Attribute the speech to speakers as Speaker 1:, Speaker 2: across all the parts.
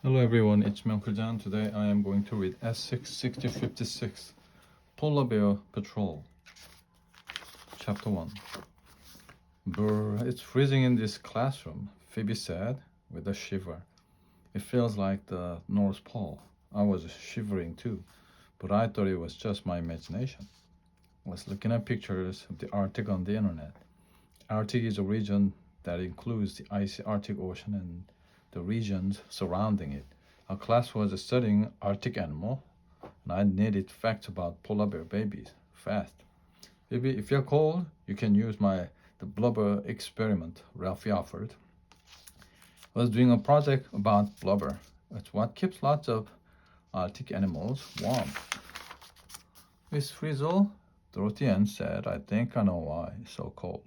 Speaker 1: Hello everyone, it's Uncle John. Today I am going to read S6-6056 Polar Bear Patrol, Chapter 1. Brr, it's freezing in this classroom, Phoebe said with a shiver. It feels like the North Pole. I was shivering too, but I thought it was just my imagination. I was looking at pictures of the Arctic on the internet. Arctic is a region that includes the icy Arctic Ocean and the regions surrounding it. Our class was studying Arctic animal, and I needed facts about polar bear babies fast. Maybe if you're cold, you can use the blubber experiment Ralphie offered. I was doing a project about blubber. It's what keeps lots of Arctic animals warm. Miss Frizzle, Dorothy Ann said, I think I know why it's so cold.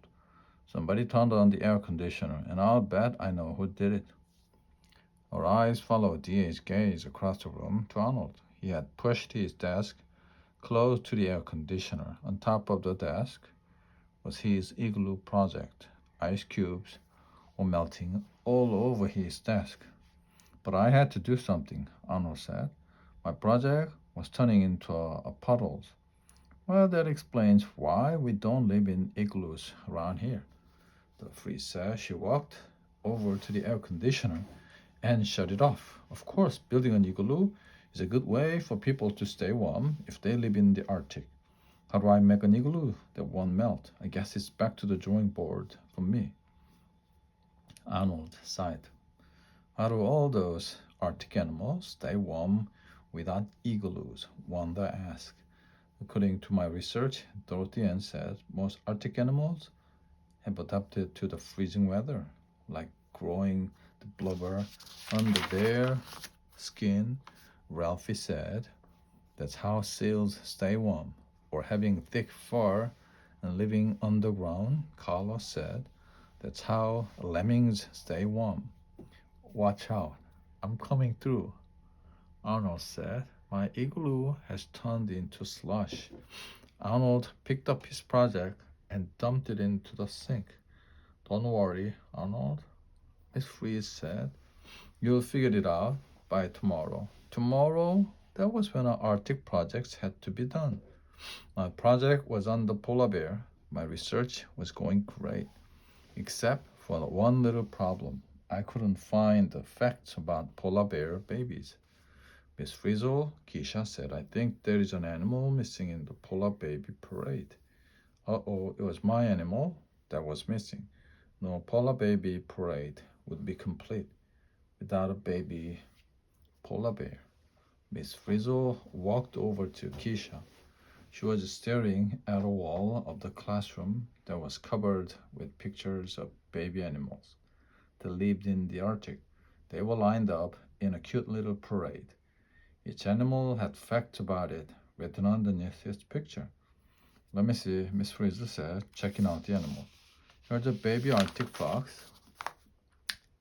Speaker 1: Somebody turned on the air conditioner, and I'll bet I know who did it. Our eyes followed DA's gaze across the room to Arnold. He had pushed his desk close to the air conditioner. On top of the desk was his igloo project. Ice cubes were melting all over his desk. But I had to do something, Arnold said. My project was turning into a puddles. Well, that explains why we don't live in igloos around here. The freeze said. She walked over to the air conditioner and shut it off. Of course, building an igloo is a good way for people to stay warm if they live in the Arctic. How do I make an igloo that won't melt? I guess it's back to the drawing board for me. Arnold sighed. How do all those Arctic animals stay warm without igloos? Wanda asked. According to my research, Dorothy Ann said most Arctic animals have adapted to the freezing weather, like growing the blubber under their skin, Ralphie said. That's how seals stay warm, or having thick fur and living underground, Carlos said. That's how lemmings stay warm. Watch out, I'm coming through, Arnold said. My igloo has turned into slush. Arnold picked up his project and dumped it into the sink. Don't worry, Arnold, Miss Freeze said. You'll figure it out by tomorrow. Tomorrow? That was when our Arctic projects had to be done. My project was on the polar bear. My research was going great, except for one little problem. I couldn't find the facts about polar bear babies. Miss Frizzle, Keisha said, I think there is an animal missing in the polar baby parade. Uh-oh, it was my animal that was missing. No polar baby parade would be complete without a baby polar bear. Miss Frizzle walked over to Keisha. She was staring at a wall of the classroom that was covered with pictures of baby animals that lived in the Arctic. They were lined up in a cute little parade. Each animal had facts about it written underneath its picture. Let me see, Miss Frizzle said, checking out the animal. Here's a baby Arctic fox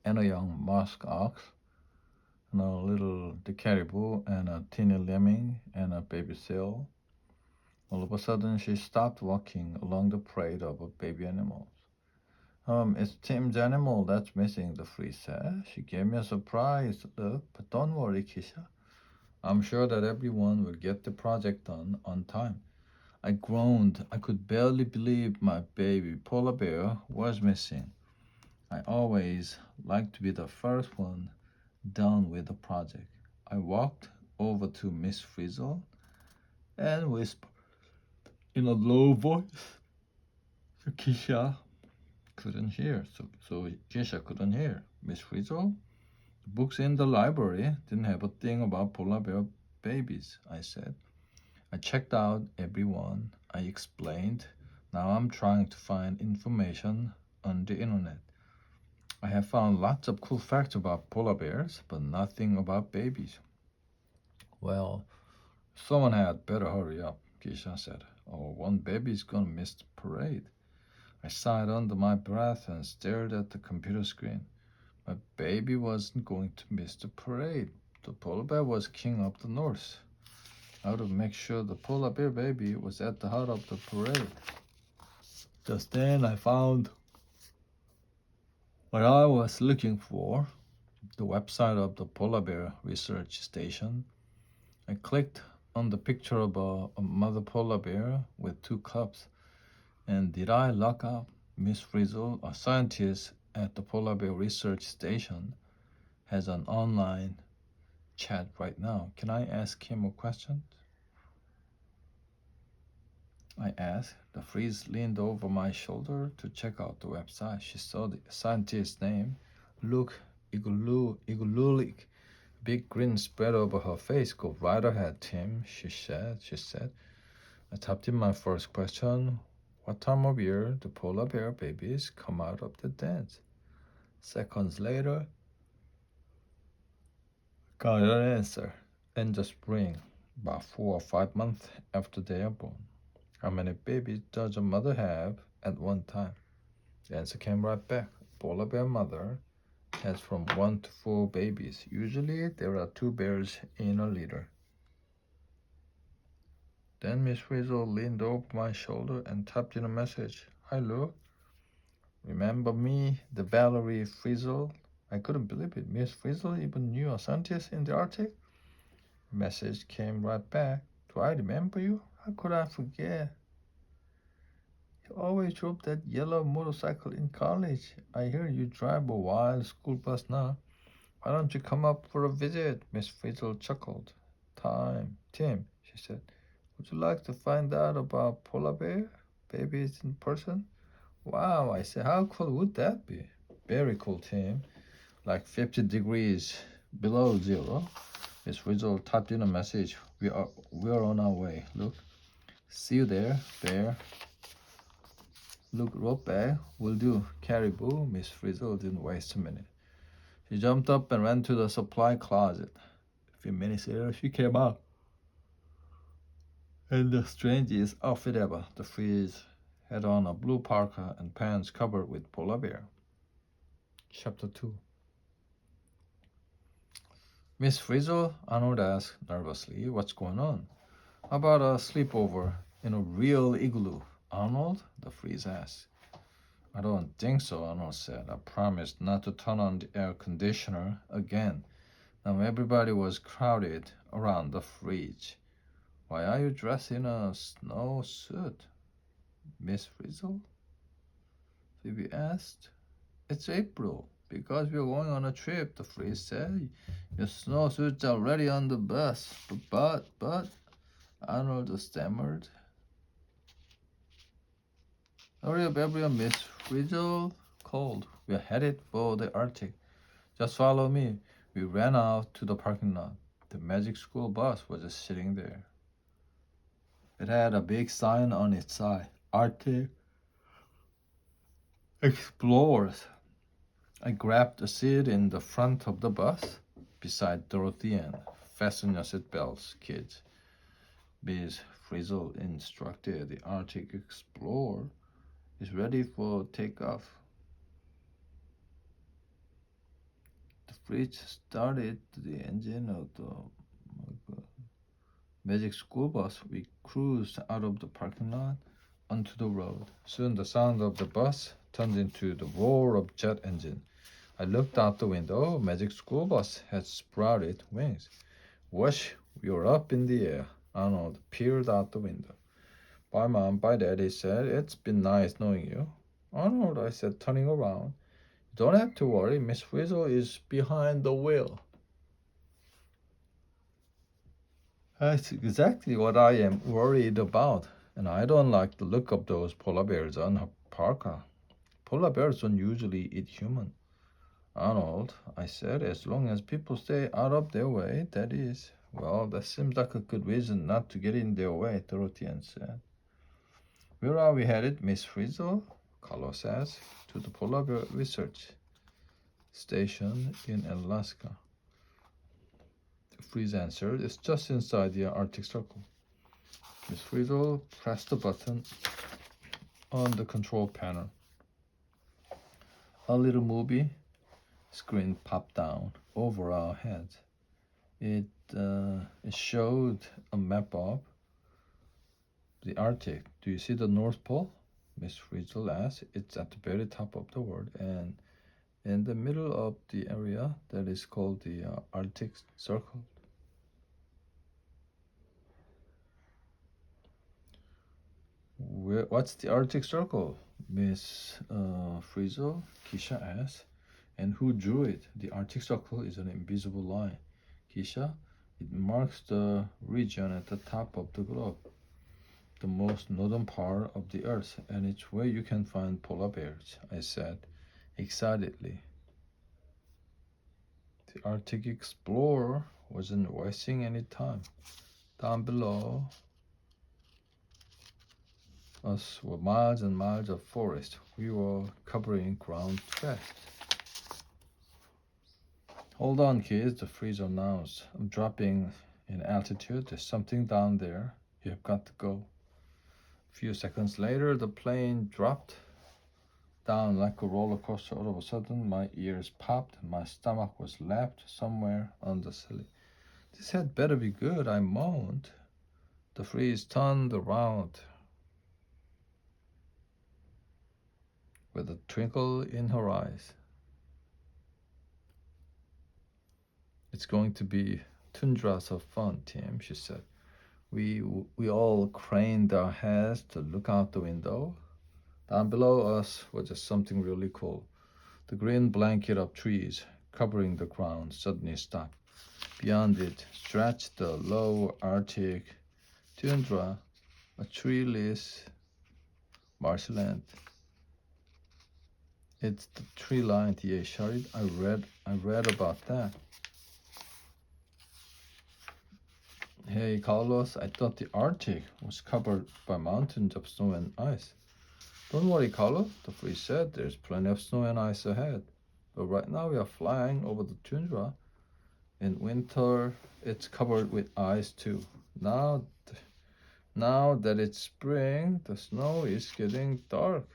Speaker 1: and a young musk ox and a little the caribou and a teeny lemming and a baby seal. All of a sudden, she stopped walking along the parade of baby animals. It's Tim's animal that's missing, the freeze said. She gave me a surprise look, but don't worry, Keisha. I'm sure that everyone will get the project done on time. I groaned. I could barely believe my baby polar bear was missing. I always like to be the first one done with the project. I walked over to Miss Frizzle and whispered in a low voice. So Keisha couldn't hear. So Keisha couldn't hear. Miss Frizzle, the books in the library didn't have a thing about polar bear babies, I said. I checked out everyone. I explained. Now I'm trying to find information on the internet. I have found lots of cool facts about polar bears, but nothing about babies. Well, someone had better hurry up, Keisha said. Oh, one baby's gonna miss the parade. I sighed under my breath and stared at the computer screen. My baby wasn't going to miss the parade. The polar bear was king of the north. I would make sure the polar bear baby was at the heart of the parade. Just then I found what I was looking for. the website of the Polar Bear Research Station. I clicked on the picture of a mother polar bear with two cubs. And did I look up Miss Frizzle, a scientist at the Polar Bear Research Station, has an online chat right now. Can I ask him a question? I asked. The Frizz leaned over my shoulder to check out the website. She saw the scientist's name, Luke Igululik. Big grin spread over her face. Go right ahead, Tim, she said. I typed in my first question. What time of year do polar bear babies come out of the dens? Seconds later, got an answer. In the spring, about 4 or 5 months after they are born. How many babies does a mother have at one time? The answer came right back. Polar bear mother has from 1 to 4 babies. Usually there are 2 bears in a litter. Then Miss Frizzle leaned over my shoulder and typed in a message. Hi, Lou. Remember me, the Valerie Frizzle? I couldn't believe it. Miss Frizzle even knew a scientist in the Arctic? The message came right back. Do I remember you? How could I forget? You always drove that yellow motorcycle in college. I hear you drive a wild school bus now. Why don't you come up for a visit? Miss Frizzle chuckled. Tim, she said. Would you like to find out about polar bear babies in person? Wow, I said, how cool would that be? Very cool, Tim. Like 50 degrees below zero. Miss Frizzle typed in a message. We are on our way. Look. See you there, bear. Look, rope bag will do. Caribou. Miss Frizzle didn't waste a minute. She jumped up and ran to the supply closet. A few minutes later, she came out. And the strangest outfit ever. The Frizz had on a blue parka and pants covered with polar bear. Chapter 2. Miss Frizzle, Arnold asked nervously, what's going on? How about a sleepover in a real igloo? Arnold, the Frizz asked. I don't think so, Arnold said. I promised not to turn on the air conditioner again. Now everybody was crowded around the fridge. Why are you dressed in a snowsuit, Miss Frizzle? Phoebe asked. It's April. Because we're going on a trip, the Frizz said. Your snowsuits are already on the bus. But, Arnold stammered. Hurry up, everyone, Miss Frizzle called. We're headed for the Arctic. Just follow me. We ran out to the parking lot. The magic school bus was just sitting there. It had a big sign on its side. Arctic Explorers. I grabbed a seat in the front of the bus beside Dorothy and fasten your seatbelts, kids. Miss Frizzle instructed. The Arctic Explorer is ready for takeoff. The Frizz started the engine of the magic school bus. We cruised out of the parking lot onto the road. Soon the sound of the bus turned into the roar of jet engine. I looked out the window. Magic school bus had sprouted wings. Whoosh, we were up in the air. Arnold peered out the window. Bye, Mom. Bye, Dad, he said. It's been nice knowing you. Arnold, I said, turning around. Don't have to worry. Miss Frizzle is behind the wheel. That's exactly what I am worried about. And I don't like the look of those polar bears on her parka. Polar bears don't usually eat human. Arnold, I said, as long as people stay out of their way, that is. Well, that seems like a good reason not to get in their way, Dorothy said. Where are we headed, Miss Frizzle? Carlos asked. To the Polar Bear Research Station in Alaska. The Frizz answered. It's just inside the Arctic Circle. Miss Frizzle pressed the button on the control panel. A little movie screen popped down over our heads. It showed a map of the Arctic. Do you see the North Pole? Miss Frizzle asked. It's at the very top of the world, and in the middle of the area that is called the Arctic Circle. What's the Arctic Circle? Miss Frizzle, Kisha asked. And who drew it? The Arctic Circle is an invisible line. Kisha, it marks the region at the top of the globe, the most northern part of the Earth, and it's where you can find polar bears, I said excitedly. The Arctic Explorer wasn't wasting any time. Down below us were miles and miles of forest. We were covering ground fast. Hold on, kids, the freezer announced. I'm dropping in altitude. There's something down there. You have got to go. A few seconds later, the plane dropped down like a roller coaster. All of a sudden, my ears popped and my stomach was lapped somewhere on the ceiling. This had better be good, I moaned. The freeze turned around with a twinkle in her eyes. It's going to be tundras of fun, Tim, she said. We all craned our heads to look out the window. Down below us was just something really cool. The green blanket of trees covering the ground suddenly stopped. Beyond it stretched the low Arctic tundra, a treeless marshland. It's the tree line, T.A. shouted. I read about that. Hey, Carlos, I thought the Arctic was covered by mountains of snow and ice. Don't worry, Carlos, the freeze said. There's plenty of snow and ice ahead. But right now we are flying over the tundra. In winter, it's covered with ice too. Now that it's spring, the snow is getting dark.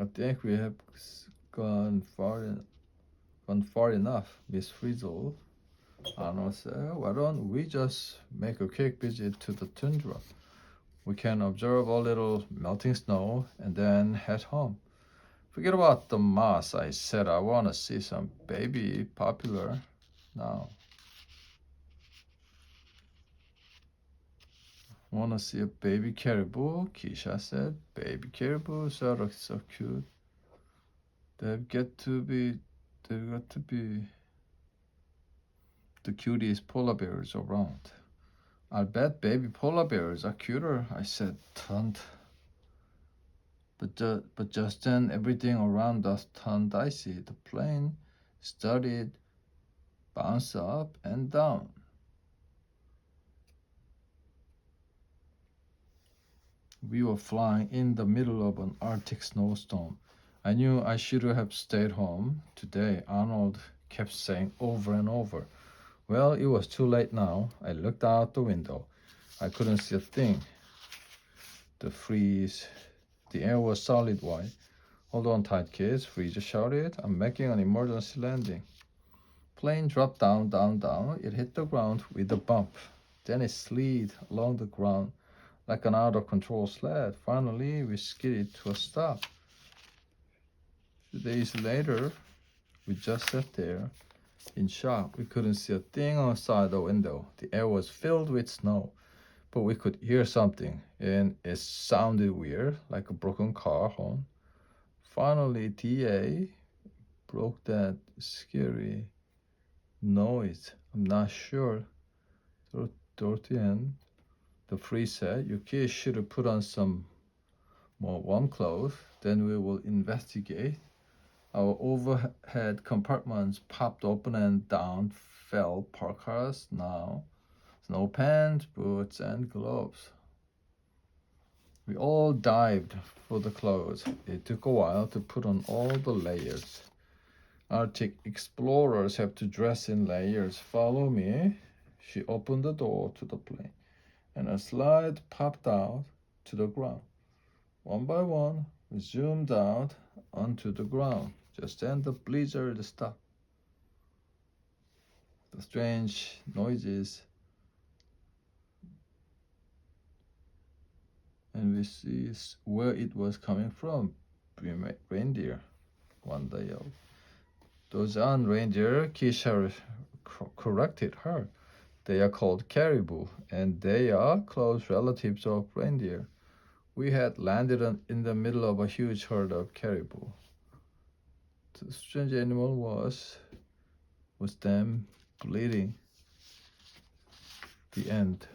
Speaker 1: I think we have gone far enough, Miss Frizzle. Arnold said, why don't we just make a quick visit to the tundra? We can observe a little melting snow and then head home. Forget about the moss, I said. I want to see some baby popular now. Want to see a baby caribou? Kisha said. Baby caribous are so cute. They've got to be the cutest polar bears around. I'll bet baby polar bears are cuter, I said, turned. But just then everything around us turned icy. The plane started bounce up and down. We were flying in the middle of an Arctic snowstorm. I knew I should have stayed home today, Arnold kept saying over and over. Well, it was too late now. I looked out the window. I couldn't see a thing. The air was solid white. Hold on tight, kids, Freezer shouted. I'm making an emergency landing. Plane dropped down. It hit the ground with a bump. Then it slid along the ground like an out-of-control sled. Finally, we skidded to a stop. 2 days later, we just sat there in shock. We couldn't see a thing outside the window. The air was filled with snow, but we could hear something, and it sounded weird, like a broken car horn. Finally, T.A. broke that scary noise. I'm not sure. Dorothy and the freeze said, you kids should have put on some more warm clothes. Then we will investigate. Our overhead compartments popped open and down fell parkas, now snow pants, boots, and gloves. We all dived for the clothes. It took a while to put on all the layers. Arctic explorers have to dress in layers. Follow me. She opened the door to the plane, and a slide popped out to the ground. One by one, we zoomed out onto the ground. Just then the blizzard stopped. The strange noises, and we see where it was coming from. Reindeer. Wanda yelled. Those aren't reindeer, Keisha corrected her. They are called caribou, and they are close relatives of reindeer. We had landed in the middle of a huge herd of caribou. The strange animal was them bleeding. The end.